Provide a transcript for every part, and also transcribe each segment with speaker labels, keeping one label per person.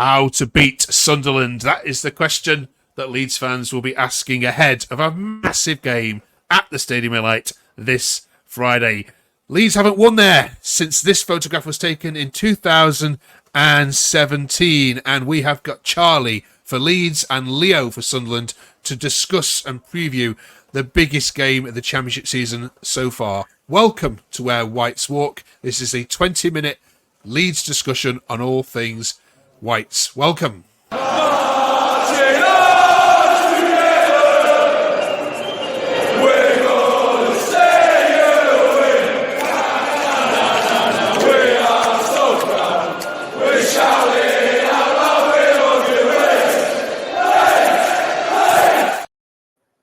Speaker 1: How to beat Sunderland? That is the question that Leeds fans will be asking ahead of a massive game at the Stadium of Light this Friday. Leeds haven't won there since this photograph was taken in 2017, and we have got Charlie for Leeds and Leo for Sunderland to discuss and preview the biggest game of the Championship season so far. Welcome to Where Whites Walk. This is a 20-minute Leeds discussion on all things Whites. Welcome.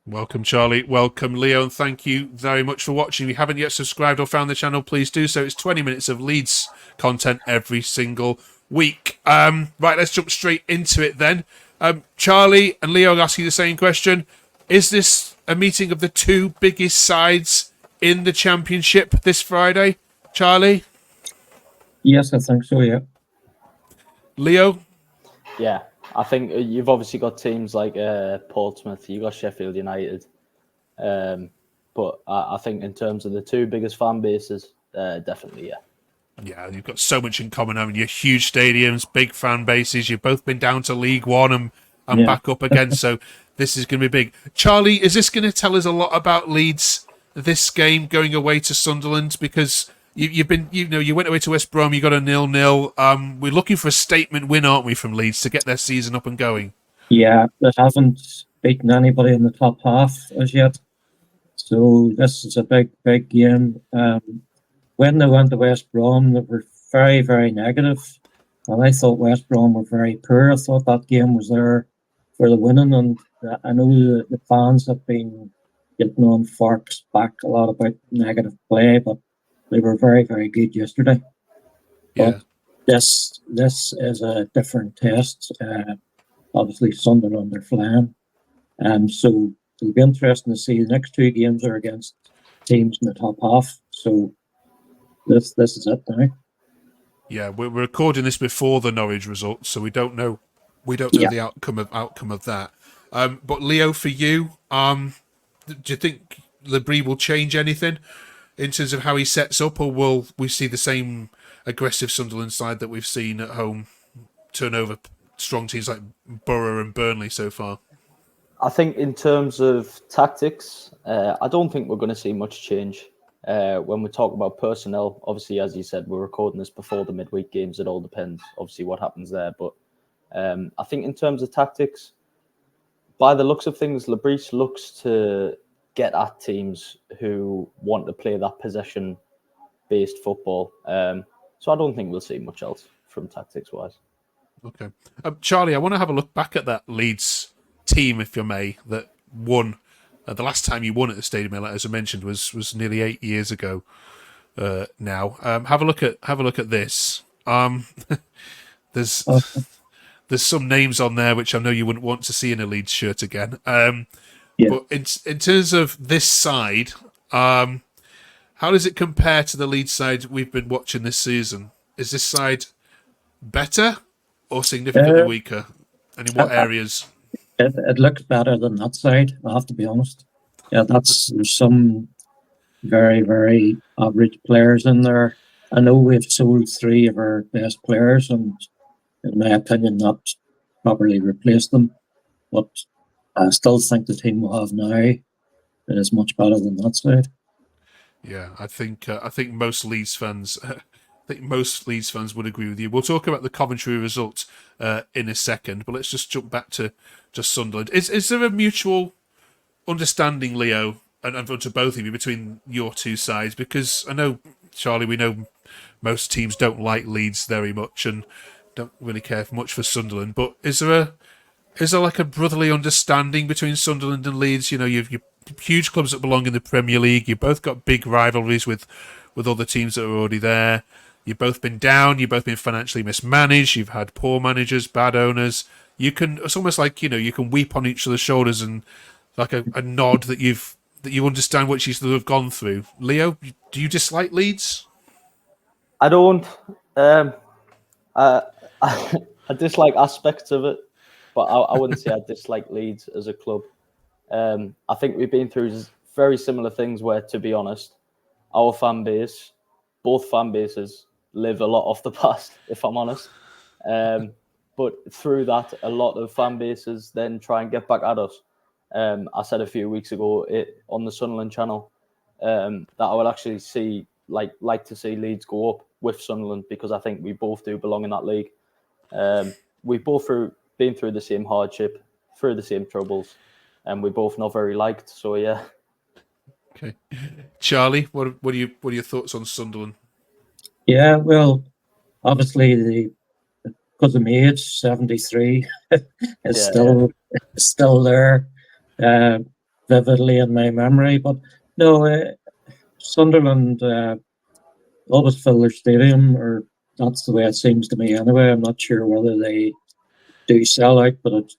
Speaker 1: Welcome, Charlie. Welcome, Leo. And thank you very much for watching. If you haven't yet subscribed or found the channel, please do so. It's 20 minutes of Leeds content every single week. Right, let's jump straight into it then. Charlie and Leo, I'll ask you the same question. Is this a meeting of the two biggest sides in the Championship this Friday? Charlie?
Speaker 2: Yes, I think so, yeah.
Speaker 1: Leo?
Speaker 3: Yeah, I think you've obviously got teams like Portsmouth, you've got Sheffield United. But I think in terms of the two biggest fan bases, definitely, yeah.
Speaker 1: Yeah, you've got so much in common, haven't you? Huge stadiums, big fan bases. You've both been down to League One and back up again, so this is going to be big. Charlie, is this going to tell us a lot about Leeds, this game, going away to Sunderland? Because you went away to West Brom, you got a 0-0. We're looking for a statement win, aren't we, from Leeds to get their season up and going?
Speaker 2: Yeah, they haven't beaten anybody in the top half as yet. So this is a big, big game. When they went to West Brom, they were very, very negative. And I thought West Brom were very poor. I thought that game was there for the winning. And I know the fans have been getting on Farke's back a lot about negative play, but they were very, very good yesterday.
Speaker 1: Yeah.
Speaker 2: But this is a different test. Obviously, Sunderland are flying. So it'll be interesting to see. The next two games are against teams in the top half. So this is it now.
Speaker 1: Yeah, we're recording this before the Norwich results, so we don't know the outcome of that. But Leo, for you, do you think Labrie will change anything in terms of how he sets up, or will we see the same aggressive Sunderland side that we've seen at home turn over strong teams like Borough and Burnley so far?
Speaker 3: I think in terms of tactics, I don't think we're going to see much change. When we talk about personnel, obviously, as you said, we're recording this before the midweek games. It all depends, obviously, what happens there. But I think in terms of tactics, by the looks of things, Labrie looks to get at teams who want to play that possession-based football. So I don't think we'll see much else from tactics-wise.
Speaker 1: Okay. Charlie, I want to have a look back at that Leeds team, if you may, that won. The last time you won at the Stadium, as I mentioned, was nearly 8 years ago. Now, have a look at this. There's some names on there which I know you wouldn't want to see in a Leeds shirt again. But in terms of this side, how does it compare to the Leeds side we've been watching this season? Is this side better or significantly weaker? And in what areas?
Speaker 2: It looks better than that side, I have to be honest. Yeah, there's some very, very average players in there. I know we've sold 3 of our best players, and in my opinion, not properly replaced them. But I still think the team we have now is much better than that side.
Speaker 1: Yeah, I think most Leeds fans. Most Leeds fans would agree with you. We'll talk about the Coventry result in a second, but let's just jump back to just Sunderland. Is there a mutual understanding, Leo, and to both of you, between your two sides? Because I know, Charlie, we know most teams don't like Leeds very much and don't really care much for Sunderland. But is there like a brotherly understanding between Sunderland and Leeds? You know, you've huge clubs that belong in the Premier League. You've both got big rivalries with other teams that are already there. You've both been down. You've both been financially mismanaged. You've had poor managers, bad owners. It's almost like, you can weep on each other's shoulders and like a nod that you understand what each other have gone through. Leo, do you dislike Leeds?
Speaker 3: I don't. I dislike aspects of it, but I wouldn't say I dislike Leeds as a club. I think we've been through very similar things where, to be honest, our fan base, both fan bases, live a lot off the past, if I'm honest. But through that, a lot of fan bases then try and get back at us. I said a few weeks ago on the Sunderland channel that I would actually like to see Leeds go up with Sunderland, because I think we both do belong in that league. We've both been through the same hardship, through the same troubles, and we're both not very liked. So yeah.
Speaker 1: Okay, Charlie, what are your thoughts on Sunderland?
Speaker 2: Yeah, well, obviously because of my age, 73 is still there, vividly in my memory. But no, Sunderland always fill their stadium, or that's the way it seems to me anyway. I'm not sure whether they do sell out, but it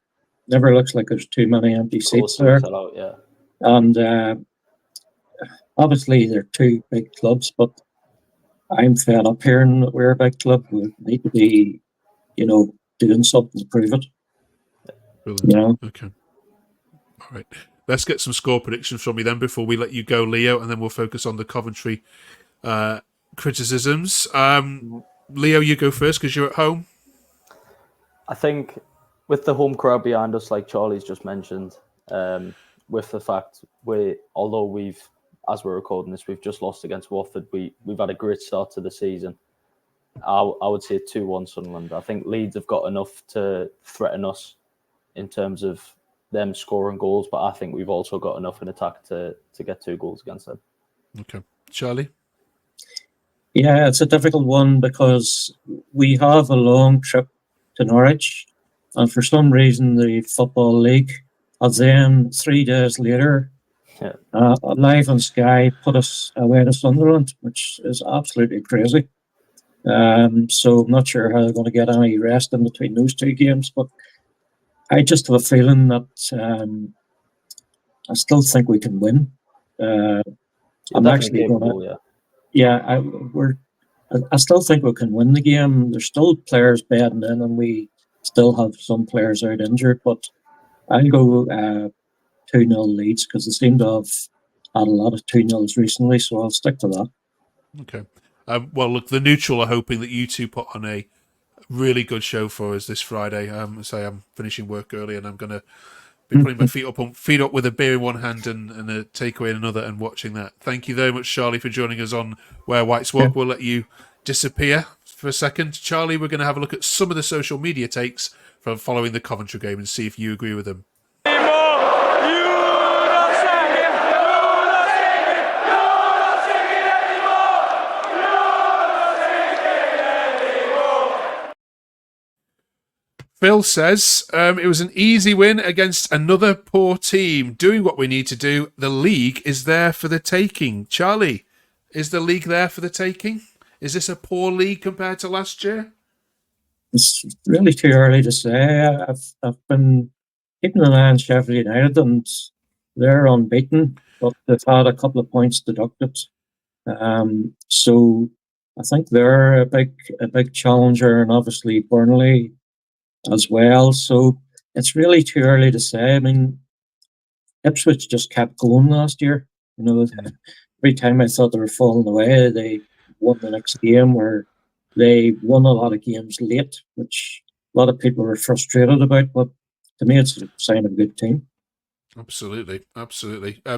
Speaker 2: never looks like there's too many empty seats there.
Speaker 3: Sell out, yeah.
Speaker 2: And obviously they're two big clubs, but I'm fed up hearing that we're a big club. We need to be, doing something to prove it.
Speaker 1: Brilliant. Okay. All right. Let's get some score predictions from you then before we let you go, Leo, and then we'll focus on the Coventry criticisms. Leo, you go first because you're at home.
Speaker 3: I think with the home crowd behind us, like Charlie's just mentioned, with the fact although we've, as we're recording this, we've just lost against Watford, we've had a great start to the season. I would say 2-1 Sunderland. I think Leeds have got enough to threaten us in terms of them scoring goals, but I think we've also got enough in attack to get 2 goals against them.
Speaker 1: Okay. Charlie?
Speaker 2: Yeah, it's a difficult one because we have a long trip to Norwich, and for some reason the Football League has then 3 days later live on Sky put us away to Sunderland, which is absolutely crazy. So I'm not sure how they're going to get any rest in between those 2 games, but I just have a feeling that I still think we can win. I'm actually going to. Yeah, I still think we can win the game. There's still players bedding in, and we still have some players out injured. But I'll go 2-0 Leeds because they seem to have had a lot of 2-0s recently, so I'll stick to that.
Speaker 1: Okay. Well, look, the neutral are hoping that you two put on a really good show for us this Friday. Say I'm finishing work early, and I'm going to be putting my feet up with a beer in one hand and a takeaway in another, and watching that. Thank you very much, Charlie, for joining us on Where Whites Walk. We'll let you disappear for a second. Charlie, we're going to have a look at some of the social media takes from following the Coventry game and see if you agree with them. Phil says, it was an easy win against another poor team. Doing what we need to do. The league is there for the taking. Charlie, is the league there for the taking? Is this a poor league compared to last year?
Speaker 2: It's really too early to say. I've been keeping an eye on Sheffield United, and they're unbeaten, but they've had a couple of points deducted. So I think they're a big challenger, and obviously Burnley as well. So it's really too early to say. I mean, Ipswich just kept going last year. Every time I thought they were falling away, they won the next game, where they won a lot of games late, which a lot of people were frustrated about. But to me, it's a sign of a good team.
Speaker 1: Absolutely.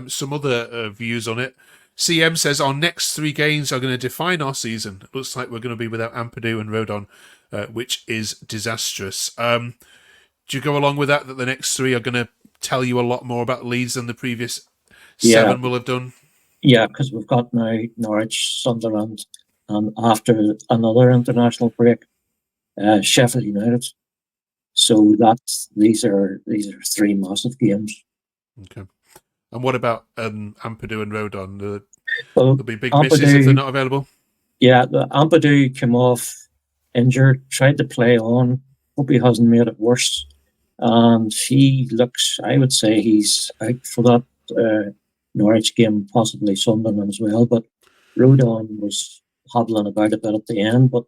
Speaker 1: Some other views on it. CM says our next 3 games are going to define our season. It looks like we're going to be without Ampadu and Rodon, which is disastrous. Do you go along with that the next 3 are going to tell you a lot more about Leeds than the previous 7 will have done? Yeah,
Speaker 2: because we've got now Norwich, Sunderland, and after another international break, Sheffield United. So these are 3 massive games.
Speaker 1: Okay. And what about Ampadu and Rodon? There'll be big misses if they're not available?
Speaker 2: Yeah, the Ampadu came off injured, tried to play on. Hope he hasn't made it worse. And I would say he's out for that Norwich game, possibly Sunderland as well. But Rodon was hobbling about a bit at the end, but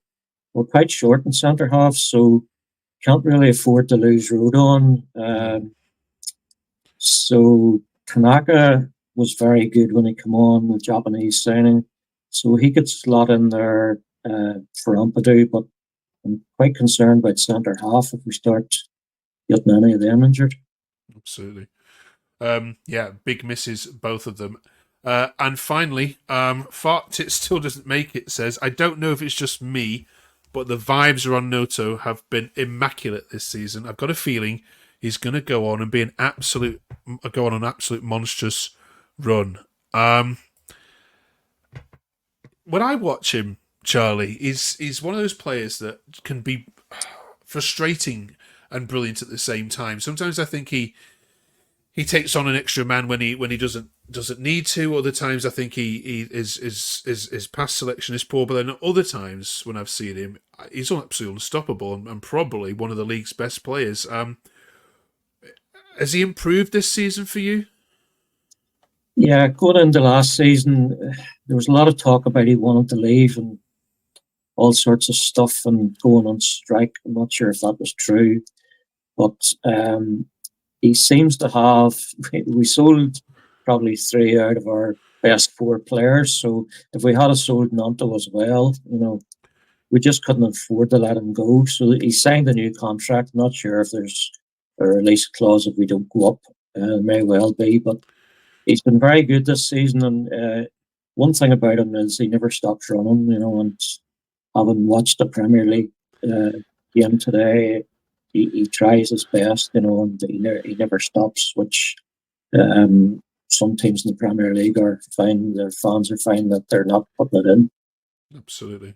Speaker 2: we're quite short in centre half, so can't really afford to lose Rodon. So Tanaka was very good when he came on, the Japanese signing. So he could slot in there for Ampadu, but I'm quite concerned about centre half if we start getting any of them injured.
Speaker 1: Absolutely. Yeah, big misses, both of them. And finally, Fart It still doesn't make it, says, I don't know if it's just me, but the vibes around Gnonto have been immaculate this season. I've got a feeling he's going to go on and be an absolute monstrous run. When I watch him, Charlie, he's one of those players that can be frustrating and brilliant at the same time. Sometimes I think he takes on an extra man when he doesn't need to. Other times I think his pass selection is poor. But then other times when I've seen him, he's absolutely unstoppable and probably one of the league's best players. Has he improved this season for you?
Speaker 2: Yeah, going into last season, there was a lot of talk about he wanted to leave and all sorts of stuff and going on strike. I'm not sure if that was true, but he seems to have. We sold probably 3 out of our best 4 players. So if we had sold Gnonto as well, we just couldn't afford to let him go. So he signed a new contract. Not sure if there's a release clause if we don't go up. May well be, but he's been very good this season. And one thing about him is he never stops running. And having watched the Premier League game today, he tries his best. And he never stops, which some teams in the Premier League their fans are finding that they're not putting it in.
Speaker 1: Absolutely.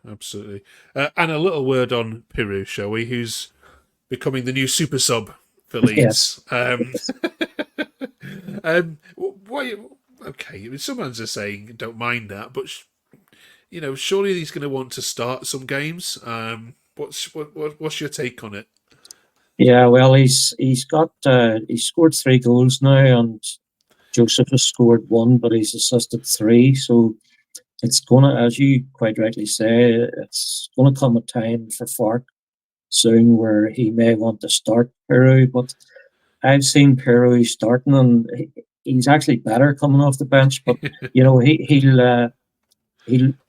Speaker 1: And a little word on Piroe, shall we? Who's becoming the new super sub for Leeds.
Speaker 2: Yes.
Speaker 1: Okay, some fans are saying don't mind that, but surely he's going to want to start some games. What's your take on it?
Speaker 2: Yeah, well, he's scored 3 goals now, and Joseph has scored 1, but he's assisted 3. So it's gonna, as you quite rightly say, it's gonna come a time for Farke soon where he may want to start Piroe, but I've seen Piroe starting and he's actually better coming off the bench. But he'll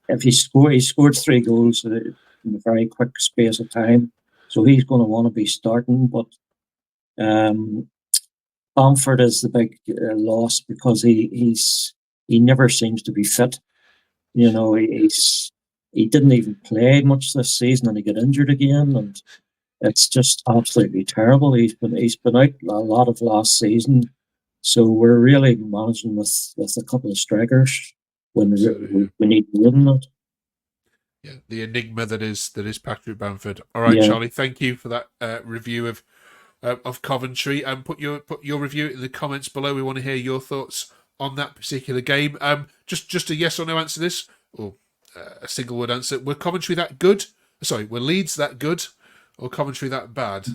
Speaker 2: if he scored 3 goals in a very quick space of time, so he's going to want to be starting. But Bamford is the big loss because he never seems to be fit. He didn't even play much this season and he got injured again, and it's just absolutely terrible. He's been out a lot of last season, so we're really managing with a couple of strikers when we need more than that.
Speaker 1: Yeah, the enigma that is Patrick Bamford. All right, yeah. Charlie, thank you for that review of Coventry, and put your review in the comments below. We want to hear your thoughts on that particular game. Just a yes or no answer to this, or a single word answer. Were Coventry that good? Sorry, were Leeds that good, or Coventry that bad?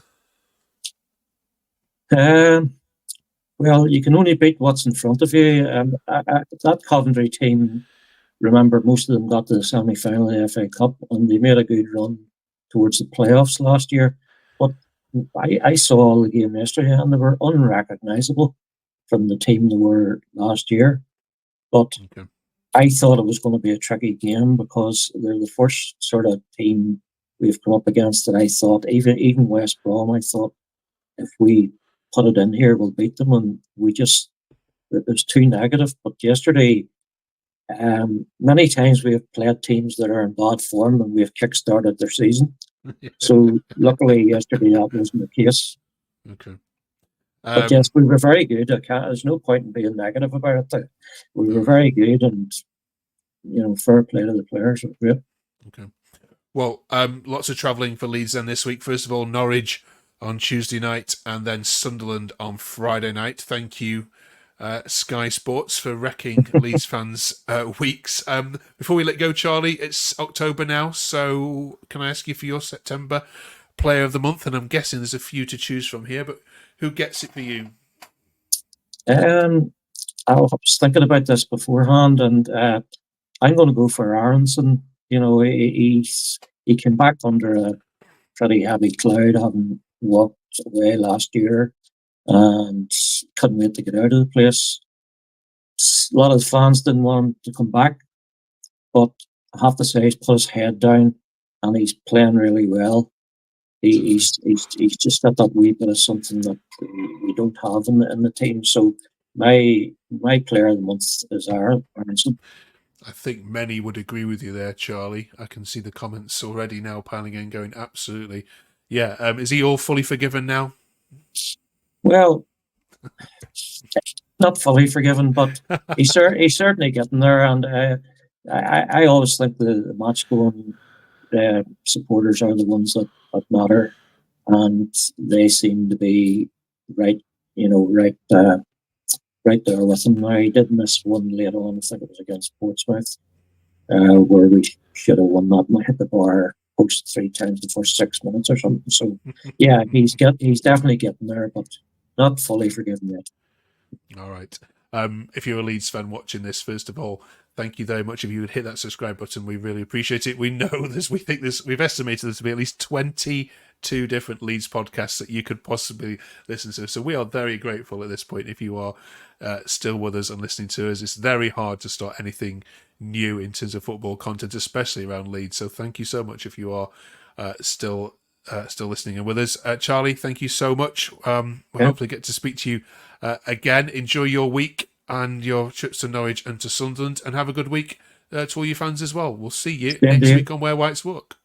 Speaker 2: Well, you can only beat what's in front of you. That Coventry team, remember, most of them got to the semi-final of the FA Cup, and they made a good run towards the playoffs last year. But I saw all the game yesterday, and they were unrecognisable from the team they were last year. But okay. I thought it was going to be a tricky game because they're the first sort of team we've come up against that I thought, even West Brom, I thought if we put it in here, we'll beat them. And it was too negative. But yesterday, many times we have played teams that are in bad form and we have kick-started their season. So luckily yesterday that wasn't the case.
Speaker 1: Okay.
Speaker 2: But yes, we were very good. There's no point in being negative about it. We were very good, and fair play to the players. Great.
Speaker 1: Okay. Well, lots of travelling for Leeds then this week. First of all, Norwich on Tuesday night, and then Sunderland on Friday night. Thank you, Sky Sports, for wrecking Leeds fans' weeks. Before we let go, Charlie, it's October now, so can I ask you for your September Player of the Month? And I'm guessing there's a few to choose from here, but who gets it for you?
Speaker 2: I was thinking about this beforehand, and I'm going to go for Aronson. He came back under a pretty heavy cloud, having walked away last year and couldn't wait to get out of the place. A lot of the fans didn't want him to come back, but I have to say he's put his head down and he's playing really well. He's just got that wee bit of something that we don't have in the team. So my player of the month is Aaron.
Speaker 1: I think many would agree with you there, Charlie. I can see the comments already now piling in, going absolutely. Yeah, is he all fully forgiven now?
Speaker 2: Well, not fully forgiven, but he's certainly getting there. And I always think the match going supporters are the ones that matter, and they seem to be right, right there with him. Now, he did miss one late on. I think it was against Portsmouth, where we should have won that. And I hit the bar post 3 times the first 6 minutes or something. So yeah, he's definitely getting there, but not fully forgiven yet.
Speaker 1: All right. If you're a Leeds fan watching this, first of all, thank you very much. If you would hit that subscribe button, we really appreciate it. We know this. We've estimated there to be at least 22 different Leeds podcasts that you could possibly listen to. So we are very grateful at this point if you are still with us and listening to us. It's very hard to start anything new in terms of football content, especially around Leeds. So thank you so much if you are still listening and with us. Charlie, thank you so much. We'll hopefully get to speak to you again. Enjoy your week and your trips to Norwich and to Sunderland, and have a good week to all you fans as well. We'll see you next week on Where Whites Walk.